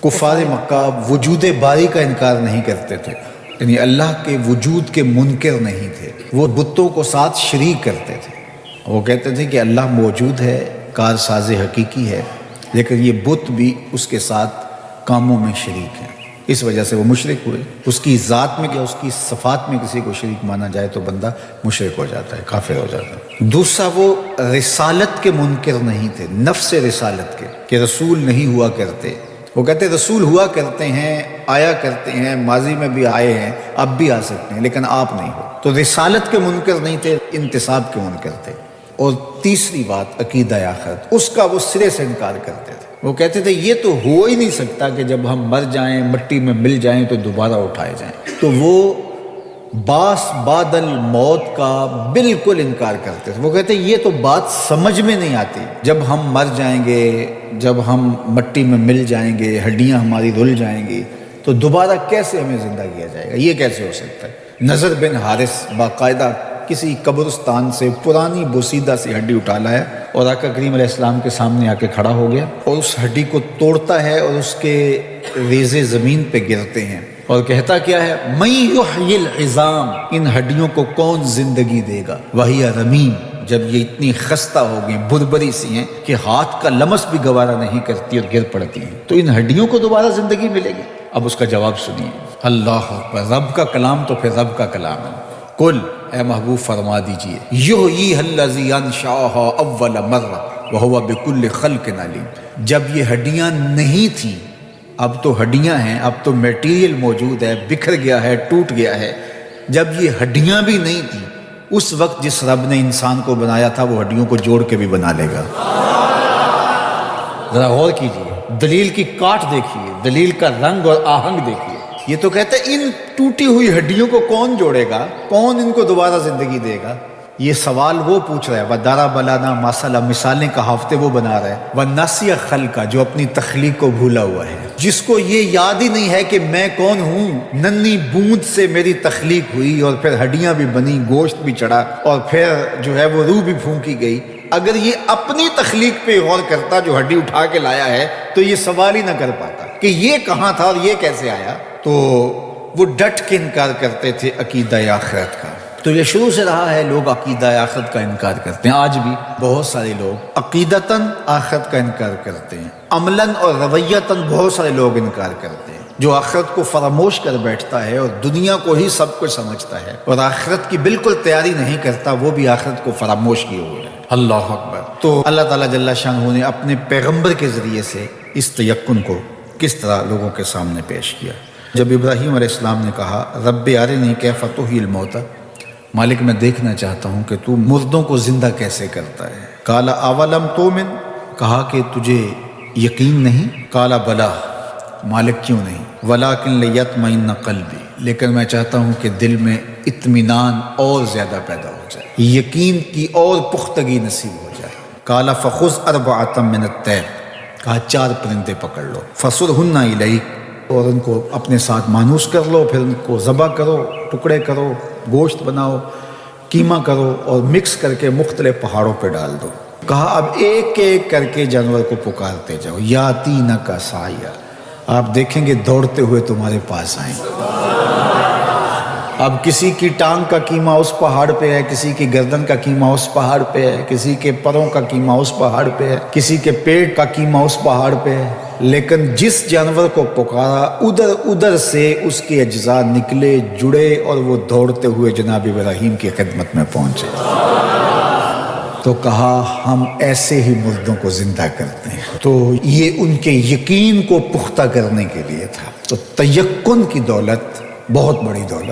کفار مکہ وجود باری کا انکار نہیں کرتے تھے، یعنی اللہ کے وجود کے منکر نہیں تھے، وہ بتوں کو ساتھ شریک کرتے تھے۔ وہ کہتے تھے کہ اللہ موجود ہے، کار ساز حقیقی ہے، لیکن یہ بت بھی اس کے ساتھ کاموں میں شریک ہیں، اس وجہ سے وہ مشرک ہوئے۔ اس کی ذات میں کیا اس کی صفات میں کسی کو شریک مانا جائے تو بندہ مشرک ہو جاتا ہے، کافر ہو جاتا ہے۔ دوسرا، وہ رسالت کے منکر نہیں تھے، نفس رسالت کے، کہ رسول نہیں ہوا کرتے۔ وہ کہتے رسول ہوا کرتے ہیں، آیا کرتے ہیں، ماضی میں بھی آئے ہیں، اب بھی آ سکتے ہیں، لیکن آپ نہیں ہو۔ تو رسالت کے منکر نہیں تھے، انتساب کے منکر تھے۔ اور تیسری بات عقیدہ آخرت، اس کا وہ سرے سے انکار کرتے تھے۔ وہ کہتے تھے یہ تو ہو ہی نہیں سکتا کہ جب ہم مر جائیں، مٹی میں مل جائیں تو دوبارہ اٹھائے جائیں۔ تو وہ باس بعد الموت کا بالکل انکار کرتے تھے۔ وہ کہتے ہیں یہ تو بات سمجھ میں نہیں آتی، جب ہم مر جائیں گے، جب ہم مٹی میں مل جائیں گے، ہڈیاں ہماری رل جائیں گی، تو دوبارہ کیسے ہمیں زندہ کیا جائے گا، یہ کیسے ہو سکتا ہے۔ نضر بن حارث باقاعدہ کسی قبرستان سے پرانی بوسیدہ سی ہڈی اٹھا لایا اور آقا کریم علیہ السلام کے سامنے آ کے کھڑا ہو گیا، اور اس ہڈی کو توڑتا ہے اور اس کے ریزے زمین پہ گرتے ہیں، اور کہتا کیا ہے، من یحیی العظام، ان ہڈیوں کو کون زندگی دے گا، وہی رمیم، جب یہ اتنی خستہ ہو گئی، بربری سی ہیں کہ ہاتھ کا لمس بھی گوارا نہیں کرتی اور گر پڑتی ہیں، تو ان ہڈیوں کو دوبارہ زندگی ملے گی۔ اب اس کا جواب سنیے، اللہ اکبر، رب کا کلام تو پھر رب کا کلام ہے۔ قل، اے محبوب فرما دیجئے، یحییھا الذی انشأھا اول مرہ وہو بکل خلق علیم، جب یہ ہڈیاں نہیں تھیں، اب تو ہڈیاں ہیں، اب تو میٹیریل موجود ہے، بکھر گیا ہے، ٹوٹ گیا ہے، جب یہ ہڈیاں بھی نہیں تھیں، اس وقت جس رب نے انسان کو بنایا تھا وہ ہڈیوں کو جوڑ کے بھی بنا لے گا۔ ذرا غور کیجئے، دلیل کی کاٹ دیکھیے، دلیل کا رنگ اور آہنگ دیکھیے۔ یہ تو کہتا ہے ان ٹوٹی ہوئی ہڈیوں کو کون جوڑے گا، کون ان کو دوبارہ زندگی دے گا۔ یہ سوال وہ پوچھ رہا ہے، وَضَرَبَ لَنَا مَثَلًا، مثالیں کہاوتیں وہ بنا رہا ہے، وَنَسِیَ خَلْقَ، جو اپنی تخلیق کو بھولا ہوا ہے، جس کو یہ یاد ہی نہیں ہے کہ میں کون ہوں، ننھی بوند سے میری تخلیق ہوئی اور پھر ہڈیاں بھی بنی، گوشت بھی چڑھا، اور پھر جو ہے وہ روح بھی پھونکی گئی۔ اگر یہ اپنی تخلیق پہ غور کرتا جو ہڈی اٹھا کے لایا ہے تو یہ سوال ہی نہ کر پاتا کہ یہ کہاں تھا اور یہ کیسے آیا۔ تو وہ ڈٹ کے انکار کرتے تھے عقیدہ آخرت کا۔ تو یہ شروع سے رہا ہے، لوگ عقیدہ آخرت کا انکار کرتے ہیں، آج بھی بہت سارے لوگ عقیدتاً آخرت کا انکار کرتے ہیں، عملاً اور رویتاً بہت سارے لوگ انکار کرتے ہیں۔ جو آخرت کو فراموش کر بیٹھتا ہے اور دنیا کو ہی سب کچھ سمجھتا ہے اور آخرت کی بالکل تیاری نہیں کرتا، وہ بھی آخرت کو فراموش کیے ہوئے ہے۔ اللہ اکبر۔ تو اللہ تعالیٰ جل شانہ نے اپنے پیغمبر کے ذریعے سے اس تیقن کو کس طرح لوگوں کے سامنے پیش کیا۔ جب ابراہیم علیہ السلام نے کہا رب ارنی کیف تحیی الموتى، مالک میں دیکھنا چاہتا ہوں کہ تو مردوں کو زندہ کیسے کرتا ہے۔ قال اولم تؤمن، کہا کہ تجھے یقین نہیں؟ قال بلا، مالک کیوں نہیں؟ ولکن لیطمئن قلبی، لیکن میں چاہتا ہوں کہ دل میں اطمینان اور زیادہ پیدا ہو جائے، یقین کی اور پختگی نصیب ہو جائے۔ قال فخذ اربعۃ من الطیر، کہا 4 پرندے پکڑ لو، فصرہن الیک، اور ان کو اپنے ساتھ مانوس کر لو، پھر ان کو ذبح کرو، ٹکڑے کرو، گوشت بناؤ، قیمہ کرو، اور مکس کر کے مختلف پہاڑوں پہ ڈال دو۔ کہا اب ایک ایک کر کے جانور کو پکارتے جاؤ، یاتینک سعیا، آپ دیکھیں گے دوڑتے ہوئے تمہارے پاس آئیں گے۔ اب کسی کی ٹانگ کا قیمہ اس پہاڑ پہ ہے، کسی کی گردن کا قیمہ اس پہاڑ پہ ہے، کسی کے پروں کا قیمہ اس پہاڑ پہ ہے، کسی کے پیٹ کا قیمہ اس پہاڑ پہ ہے، لیکن جس جانور کو پکارا ادھر سے اس کے اجزاء نکلے، جڑے، اور وہ دوڑتے ہوئے جناب ابراہیم کی خدمت میں پہنچے۔ تو کہا ہم ایسے ہی مردوں کو زندہ کرتے ہیں۔ تو یہ ان کے یقین کو پختہ کرنے کے لیے تھا۔ تو تیقن کی دولت بہت بڑی دولت۔